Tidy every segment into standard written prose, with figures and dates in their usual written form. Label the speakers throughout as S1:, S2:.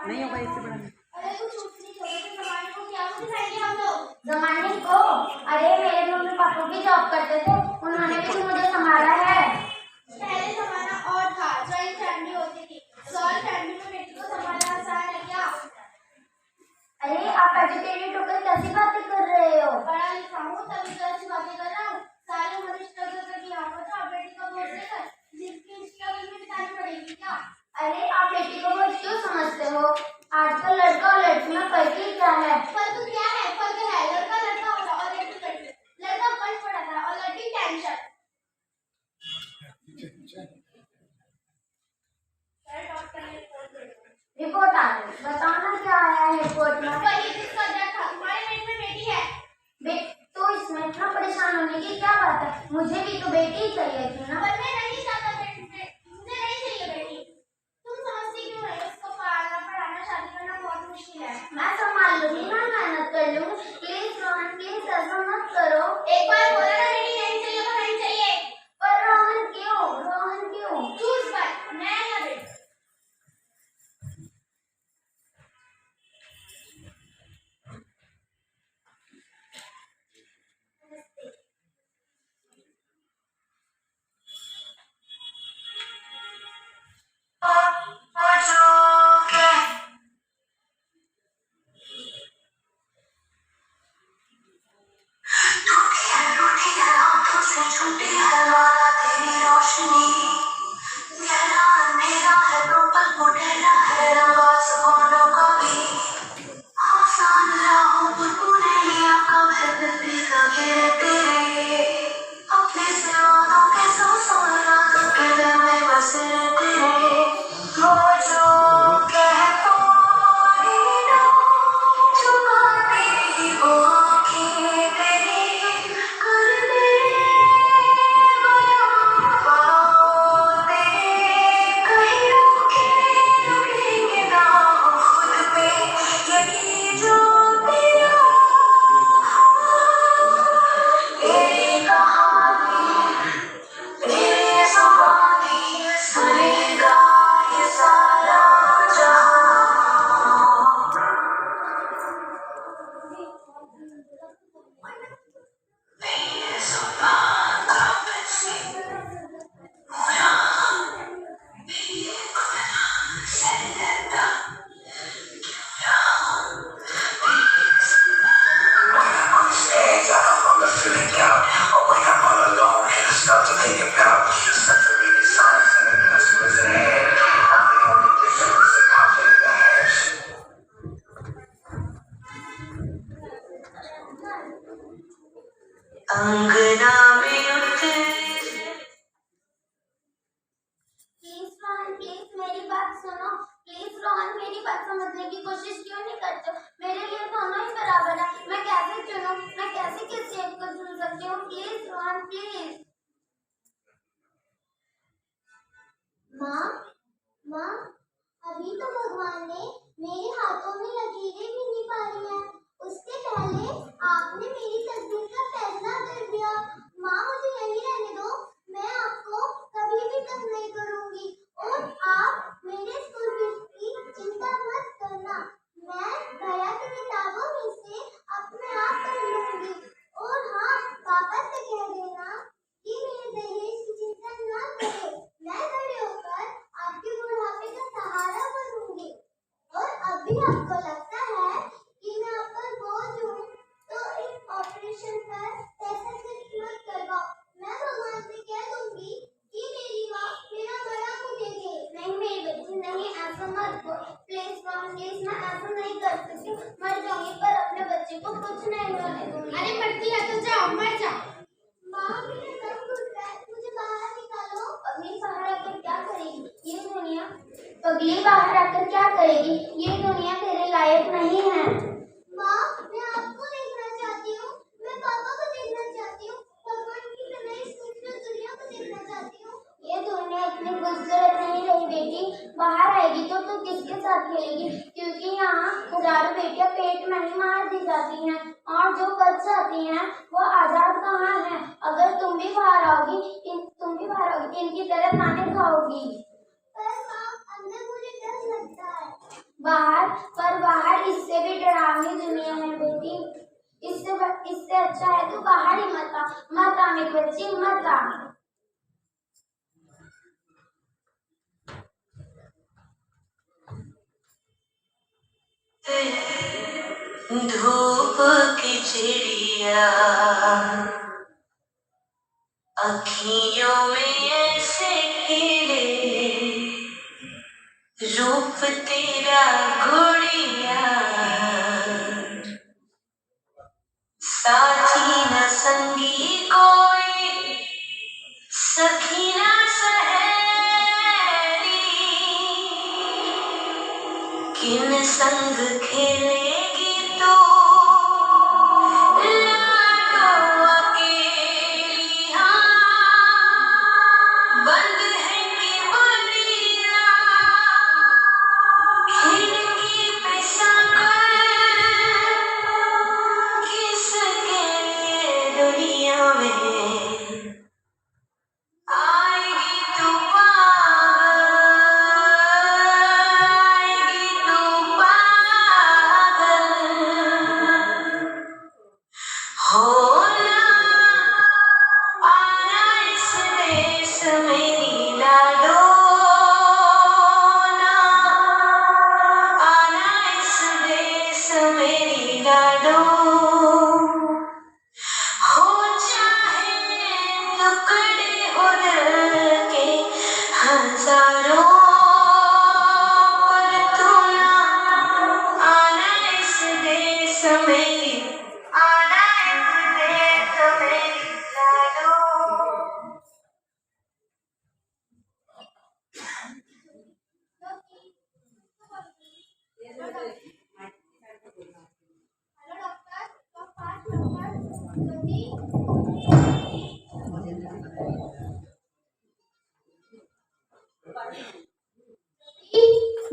S1: नहीं होगा इससे बड़ा।
S2: अरे कुछ जमाने को क्या सिखाएंगे हम लोग? जमाने को? अरे मेरे मम्मी पापा भी जॉब करते थे, उन्होंने भी मुझे संभाला है। पहले जमाना और था, जॉइंट फैमिली होती थी। जॉइंट फैमिली में बेटी को संभालना आसान है क्या? अरे आप एजुकेटेड होकर कैसी बातें कर रहे हो? पढ़ा लिखा हूँ तभी तो ऐसी बातें कर रहा हूँ। सारी उम्र स्ट्रगल करके यहाँ पहुंचा, बेटी को बोझ लेकर जिसकी स्ट्रगल में बितानी पड़ेगी क्या? अरे आप बेटी को बोझ क्यों समझते हो? आजकल लड़का और लड़की में फर्क ही क्या है? फर्क क्या है? फर्क है लड़का लड़का होगा और लड़की लड़की। लड़का पढ़ पढ़ाता है और लड़की टेंशन। रिपोर्ट आ गई, बताओ ना क्या आया है रिपोर्ट में? वही जिसका डर था, तुम्हारे पेट में बेटी है। तो इसमें इतना परेशान होने की क्या बात है? मुझे भी तो बेटी ही चाहिए थी ना। पर मैं नहीं चाहता बेटी, मुझे नहीं चाहिए बेटी। तुम समझती क्यों नहीं? उसको पालना पढ़ाना शादी करना बहुत मुश्किल है। मैं संभाल लूंगी ना, मेहनत कर लूंगी। प्लीज रोहन प्लीज ऐसा मत करो। एक बार बोला ना बेटी नहीं चाहिए तो नहीं चाहिए। पर रोहन क्यों? रोहन क्यों? चूज कर, मैं या बेटी।
S3: अंगना में उतरे।
S2: प्लीज रोहन प्लीज मेरी बात सुनो। प्लीज रोहन मेरी बात समझने की कोशिश क्यों नहीं करते हो? मेरे लिए दोनों ही बराबर है। मैं कैसे चुनूं? मैं कैसे किसी एक को चुन सकती हूँ? Please Rohan please. माँ माँ, अभी तो भगवान ने मेरे हाथों में लकीरें भी नहीं पाई हैं। उसके पहले आपने मेरी तकदीर का फैसला कर दिया। माँ मुझे यहीं रहने दो, मैं आपको कभी भी तंग नहीं करूंगी। और आप मेरे स्कूल फीस की चिंता मत करना, मैं भैया की किताबों में से अपने आप पढ़ लूंगी। और हाँ, पापा से कह देना कि मेरे दहेज की चिंता ना करें। मैं बड़े होकर आपके बुढ़ापे का सहारा बनूंगी। और अभी आपको लगता है कि मैं आप पर बोझ हूँ, तो इस ऑपरेशन पर पैसा खर्च मत करवाओ। मैं भगवान से कह दूंगी कि मेरी माँ मेरा बड़ा मुझे दे। नहीं मेरी बच्ची नहीं, ऐसा मत बोलो प्लीज मॉम प्लीज। मैं ऐसा नहीं कर सकती, मर जाऊंगी पर अपने बच्चे को कुछ नहीं होने दूंगी। अरे मरती है तो जाओ, मर जा। माँ मेरा दम घुट रहा है, मुझे बाहर निकालो। अगली बाहर आकर क्या करेगी ये दुनिया? पगली बाहर आकर क्या करेगी? ये दुनिया तेरे लायक नहीं है। माँ मैं आपको देखना चाहती हूँ, मैं पापा को देखना चाहती हूँ, भगवान की तरह इस खूबसूरत दुनिया को देखना चाहती हूँ। ये दुनिया इतनी खूबसूरत नहीं रही बेटी, बाहर आएगी तो तू किसके साथ खेलेगी? क्योंकि यहाँ हजारों बेटियां पेट में ही मार दी जाती हैं और जो बच जाती हैं वो आजाद कहाँ है? अगर तुम भी बाहर आओगी, इनकी तरह ताने खाओगी। पर माँ अंदर मुझे डर लगता है। बाहर इससे भी डरावनी दुनिया है बेटी। इससे अच्छा है तू बाहर ही मत आ मेरी बच्ची, मत आ।
S3: धूप की चिड़िया अखियों में ऐसे खिले, रूप तेरा गुड़िया, साथी न संगी कोई, सखी न सहेली, किन संग खेलेगी तू लाडो अकेली। हाँ, बंद है कि बलिया, खिड़की पे संगल, किसके लिए दुनिया में आएगी तू पागल, आएगी तू पागल। होना आना इस देश मेरी लाडो, ना आना इस देश मेरी लाडो। हो चाहे टुकड़े हो दिल के हजारों, पर तू ना आना इस देश मेरी, आना इस देश मेरी लाडो।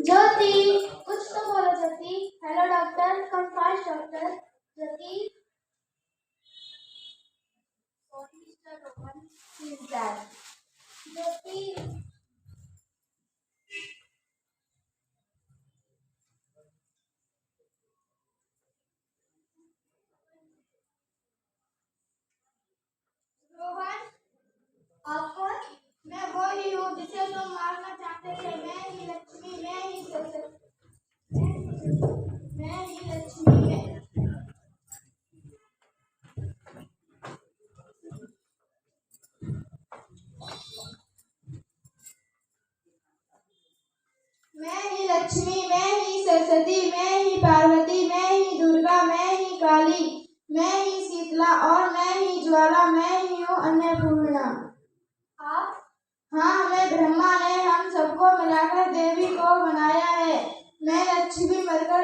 S2: ज्योति, कुछ तो बोलो Jyoti. Hello doctor, come fast doctor. Jyoti, Jyoti, Rohan, आप कौन? मैं वो ही हूँ जिसे तुम मारना चाहते थे। मैं ही लक्ष्मी, मैं ही सरस्वती, मैं ही लक्ष्मी, मैं ही लक्ष्मी, मैं ही सरस्वती, मैं ही पार्वती, मैं ही दुर्गा, मैं ही काली, मैं ही शीतला और मैं ही ज्वाला, मैं ही हूँ अन्नपूर्णा। आप? हाँ, हमें ब्रह्मा ने हम सबको मिलाकर देवी को बनाया है। मैं लक्ष्मी बनकर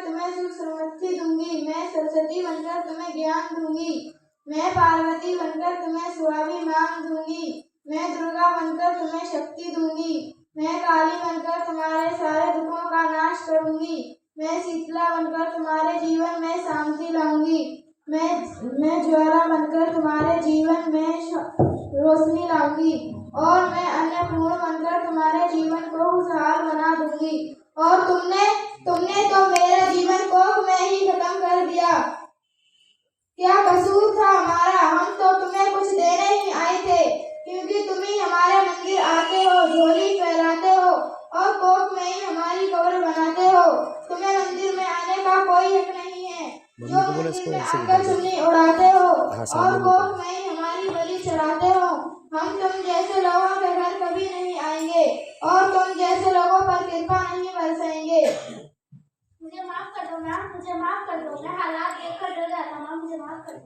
S2: तुम्हें सुख समृद्धि दूंगी। मैं सरस्वती बनकर तुम्हें ज्ञान दूंगी। मैं पार्वती बनकर तुम्हें स्वाभिमान दूंगी। मैं दुर्गा बनकर तुम्हें शक्ति दूंगी। मैं काली बनकर तुम्हारे सारे दुखों का नाश करूंगी। मैं शीतला बनकर तुम्हारे जीवन में शांति लाऊंगी। मैं ज्वाला बनकर तुम्हारे जीवन में रोशनी लाऊंगी। और मैं अन्नपूर्ण बनकर तुम्हारे जीवन को खुशहाल बना दूंगी। और तुमने तो मेरा जीवन कोख में ही खत्म कर दिया। क्या कसूर था हमारा? हम तो तुम्हें कुछ देने ही आए थे, क्योंकि तुम ही हमारे मंदिर आते हो, झोली फैलाते हो और कोख में ही हमारी कब्र बनाते हो। तुम्हें मंदिर में आने का कोई हक नहीं है। जो मंदिर में आकर चुन्नी उड़ाते हो और कोख में ही हमारी बलि चढ़ाते हो। हम तुम जैसे लोगों के घर कभी नहीं आएंगे और तुम जैसे लोगों पर कृपा नहीं बरसाएंगे। मुझे माफ कर दो मैम, मुझे माफ कर दो। मैं हालात देखकर डर जाता हूँ, मुझे माफ कर दो।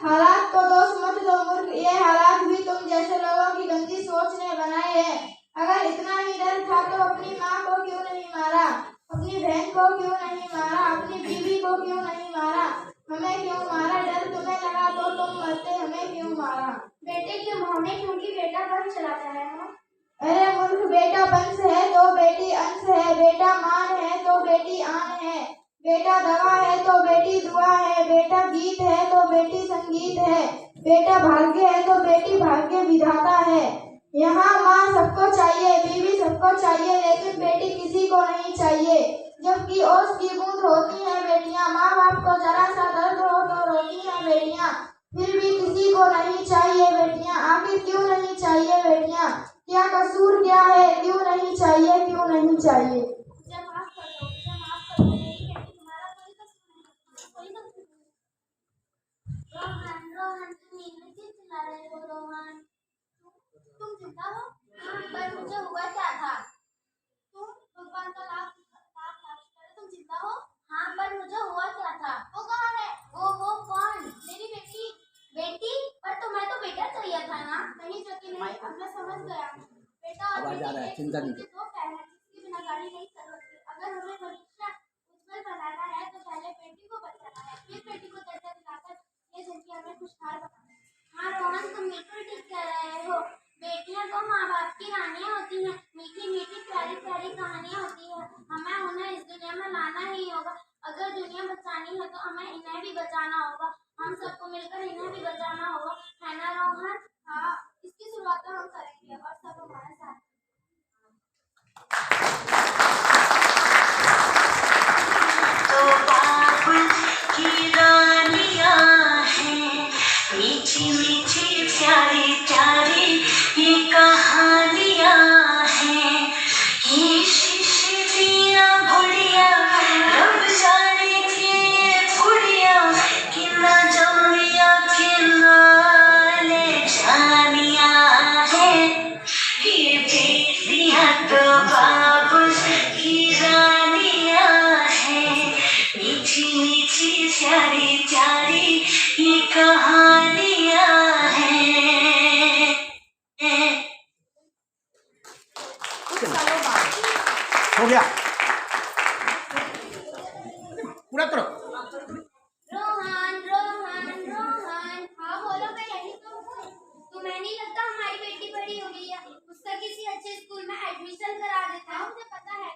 S2: हालात को दोष मत दो मूर्ख। ये हालात भी तुम जैसे लोगों की गंदी सोच ने बनाए हैं। अगर इतना ही डर था तो अपनी माँ को क्यों नहीं मारा? अपनी बहन को क्यों नहीं मारा? अपनी बीवी को क्यों नहीं मारा? हमें क्यों मारा? डर तुम्हें लगा तो तुम मरते, हमें क्यों मारा? बेटे क्यों? हमें क्योंकि बेटा वंश चलाता है। अरे मूर्ख, बेटा वंश है तो बेटी अंश है। बेटा मान है तो बेटी आन है। बेटा दवा है तो बेटी दुआ है। बेटा गीत है तो बेटी संगीत है। बेटा भाग्य है तो बेटी भाग्य विधाता है। यहाँ माँ सबको चाहिए, बीवी सबको चाहिए, लेकिन बेटी किसी को नहीं
S1: चाहिए, जबकि ओस की बूंद होती है बेटियां। माँ बाप को जरा सा दर्द हो तो रोती हैं बेटियां, फिर भी किसी को नहीं चाहिए बेटियां। आखिर क्यों नहीं चाहिए बेटियां? क्या कसूर क्या है? क्यों नहीं चाहिए? क्यों नहीं चाहिए?
S2: मुझे माफ कर दो, मुझे माफ कर दो मेरी बेटी, तुम्हारा कोई कसूर नहीं, कोई कसूर नहीं। रोहन, रोहन, तुम नींद में क्यों चिल्ला रहे हो रोहन? तुम जिंदा हो? हाँ, पर मुझे हुआ क्या था? तुम भगवान का लाख लाख लाख शुक्र है, तुम जिंदा हो? हाँ, पर मुझे हुआ क्या था? वो कौन है? वो कौन? मेरी बेटी। बेटी? पर तुम्हें तो बेटा चाहिए था ना? नहीं ज्योति नहीं, अब मैं समझ गया। बेटा और
S4: आवाज आ रहा है, चिंता नहीं
S2: बेटी दो पैर हैं, जिसके बिना गाड़ी नहीं चल सकती। अगर हमें भविष्य उज्जवल बनाना है तो पहले बेटी को बचाना है, फिर बेटी को दर्जा दिलाकर ये जिंदगी हमें खुशहाल बनाना है। हाँ रोहन, तुम बिल्कुल ठीक कह रहे हो। बेटियां तो माँ बाप की रानियां होती हैं, मीठी मीठी प्यारी प्यारी कहानियां होती है। हमें उन्हें इस दुनिया में लाना ही होगा। अगर दुनिया बचानी है तो हमें इन्हें भी बचाना होगा। हम सबको मिलकर इन्हें भी बचाना होगा, है ना रोहन? हाँ, इसकी शुरुआत तो हम करेंगे और सब हमारे साथ।
S3: तो बाप की रानियां हैं, मीठी मीठी प्यारी प्यारी ये कहानियां हैं। ये शीशे दिया बुढ़िया, रब जाने के बुढ़िया, कि ना जमिया के नाले जानियां हैं। ये बेटियां तो बाप की रानियां हैं, मीठी मीठी प्यारी प्यारी ये कहानियां हैं।
S1: कुछ सालों बाद
S4: हो गया, पूरा करो।
S2: रोहन, रोहन, रोहन, हाँ बोलो, मैं यही तो हूँ। तुम्हें नहीं लगता हमारी बेटी बड़ी हो गई है? उसका किसी अच्छे स्कूल में एडमिशन करा देते हैं। मुझे पता है,